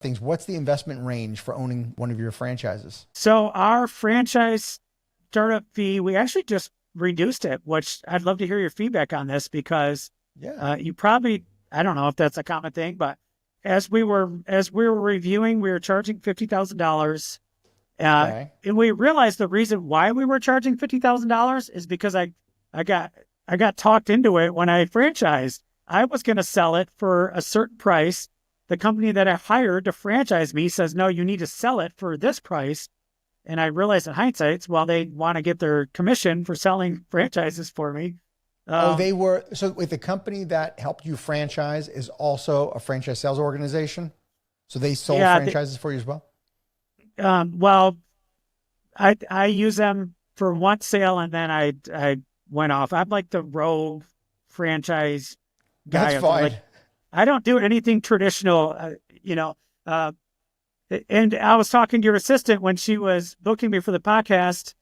things. What's the investment range for owning one of your franchises? So our franchise startup fee, we actually just reduced it, which I'd love to hear your feedback on this because Yeah. you probably, I don't know if that's a common thing, but as we were reviewing, we were charging $50,000. Okay. And we realized the reason why we were charging $50,000 is because I got talked into it when I franchised. I was going to sell it for a certain price. The company that I hired to franchise me says, no, you need to sell it for this price. And I realized in hindsight, well, they want to get their commission for selling franchises for me. Oh, Um, they were, so with the company that helped you franchise is also a franchise sales organization. So they sold yeah. franchises for you as well? Well, I use them for one sale and then I went off. I'm like the rogue franchise guy That's of fine. like, I don't do anything traditional, uh, and I was talking to your assistant when she was booking me for the podcast.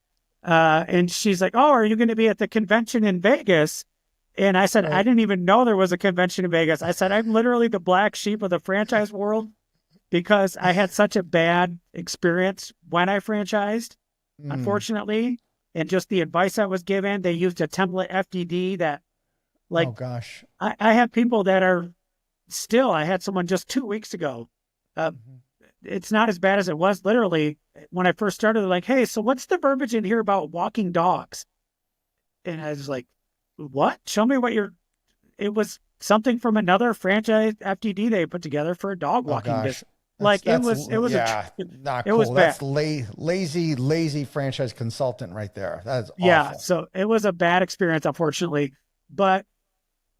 And she's like, oh, are you going to be at the convention in Vegas? And I said, I Right. didn't even know there was a convention in Vegas. I said, I'm literally the black sheep of the franchise world because I had such a bad experience when I franchised, Mm. unfortunately. And just the advice I was given, they used a template FDD that, Oh like, gosh. I have people that are still, I had someone just 2 weeks ago. Uh, Mhm. it's not as bad as it was literally when I first started. They're like, hey, so what's the verbiage in here about walking dogs? And I was like, what? Show me what it was something from another franchise FTD they put together for a dog Oh walking business. gosh. Like Yeah, not it was cool. bad. That's lazy franchise consultant right there. That is Yeah. awful. So it was a bad experience, unfortunately. But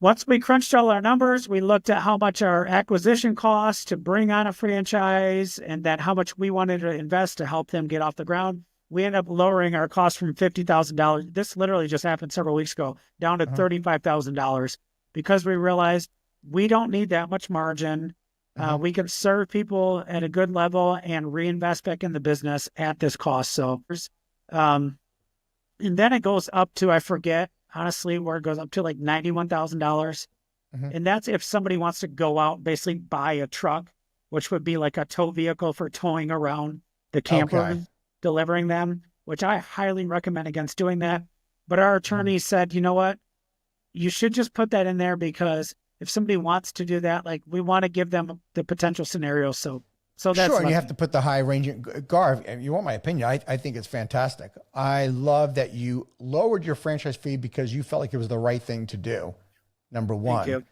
once we crunched all our numbers, we looked at how much our acquisition costs to bring on a franchise and then how much we wanted to invest to help them get off the ground. We ended up lowering our cost from $50,000. This literally just happened several weeks ago, down to Uh-huh. $35,000 because we realized we don't need that much margin. Uh-huh. We can serve people at a good level and reinvest back in the business at this cost. So, um, and then it goes up to, I forget honestly, where it goes up to like $91,000. Uh-huh. And that's if somebody wants to go out and basically buy a truck, which would be like a tow vehicle for towing around the Okay. camper, delivering them, which I highly recommend against doing that. But our Mhm. attorney said, you know what? You should just put that in there because if somebody wants to do that, like we want to give them the potential scenario. So Sure, that's and you left. have to put the high range in. Garv, if you want my opinion, I think it's fantastic. I love that you lowered your franchise fee because you felt like it was the right thing to do, number Thank one. you.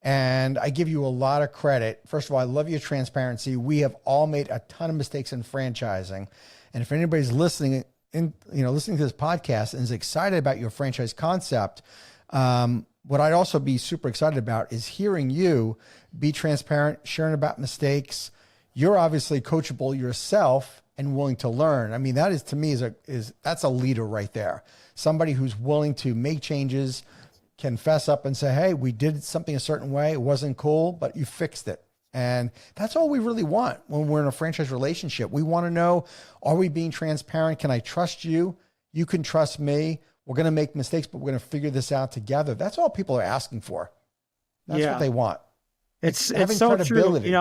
And I give you a lot of credit. First of all, I love your transparency. We have all made a ton of mistakes in franchising. And if anybody's listening to this podcast and is excited about your franchise concept, what I'd also be super excited about is hearing you be transparent, sharing about mistakes. You're obviously coachable yourself and willing to learn. I mean, that is to me that's a leader right there. Somebody who's willing to make changes, can fess up and say, hey, we did something a certain way. It wasn't cool, but you fixed it. And that's all we really want when we're in a franchise relationship. We want to know, are we being transparent? Can I trust you? You can trust me. We're going to make mistakes, but we're going to figure this out together. That's all people are asking for. That's what Yeah. they want. It's It's having so true. credibility.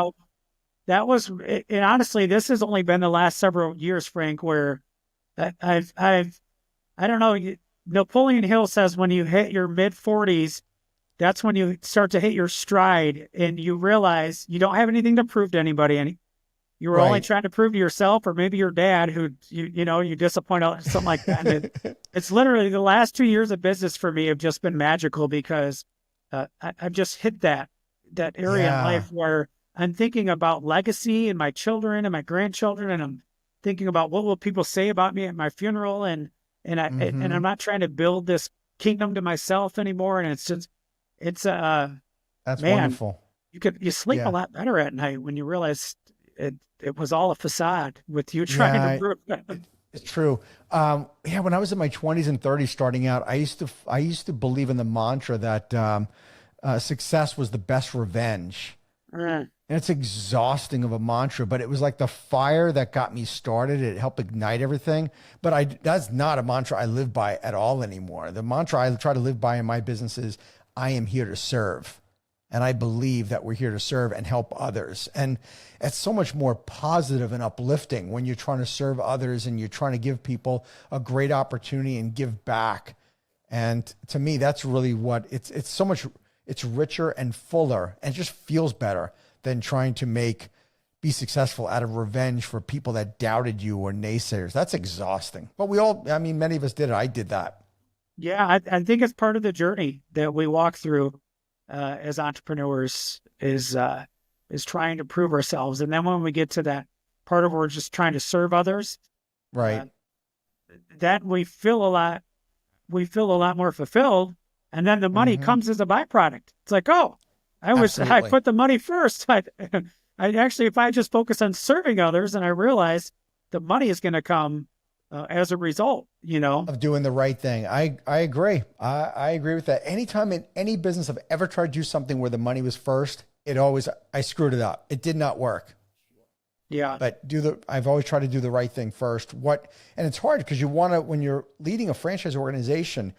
That was, and honestly, this has only been the last several years, Frank, where I don't know. Napoleon Hill says when you hit your mid 40s, that's when you start to hit your stride and you realize you don't have anything to prove to anybody. And you were only Right. trying to prove to yourself or maybe your dad who, you disappoint, something like that. And it's literally the last 2 years of business for me have just been magical because I've just hit that area in Yeah. life where I'm thinking about legacy and my children and my grandchildren, and I'm thinking about what will people say about me at my funeral, and I'm Hmm. not trying to build this kingdom to myself anymore. And it's just, it's That's man, wonderful. you sleep a Yeah. lot better at night when you realize it was all a facade with you trying to Yeah. prove. It's true. Yeah, when I was in my 20s and 30s starting out, I used to believe in the mantra that success was the best revenge. Mm, And it's exhausting of a mantra, but it was like the fire that got me started. It helped ignite everything. But that's not a mantra I live by at all anymore. The mantra I try to live by in my business is I am here to serve. And I believe that we're here to serve and help others. And it's so much more positive and uplifting when you're trying to serve others and you're trying to give people a great opportunity and give back. And to me, that's really what it's so much, it's richer and fuller and just feels better than trying to be successful out of revenge for people that doubted you or naysayers. That's exhausting. But many of us did it. I did that. Yeah, I think it's part of the journey that we walk through as entrepreneurs is trying to prove ourselves. And then when we get to that part of where we're just trying to serve others, right, that we feel a lot more fulfilled. And then the money comes as a byproduct. It's like, oh, I put the money first. I actually, if I just focus on serving others, and I realize the money is going to come as a result, of doing the right thing. I agree. I agree with that. Anytime in any business I've ever tried to do something where the money was first, I screwed it up. It did not work. Yeah. But I've always tried to do the right thing first. And it's hard because when you're leading a franchise organization,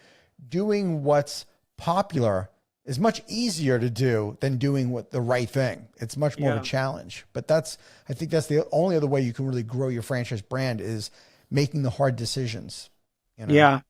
doing what's popular is much easier to do than doing the right thing. It's much more of a challenge. But I think that's the only other way you can really grow your franchise brand is making the hard decisions. Yeah.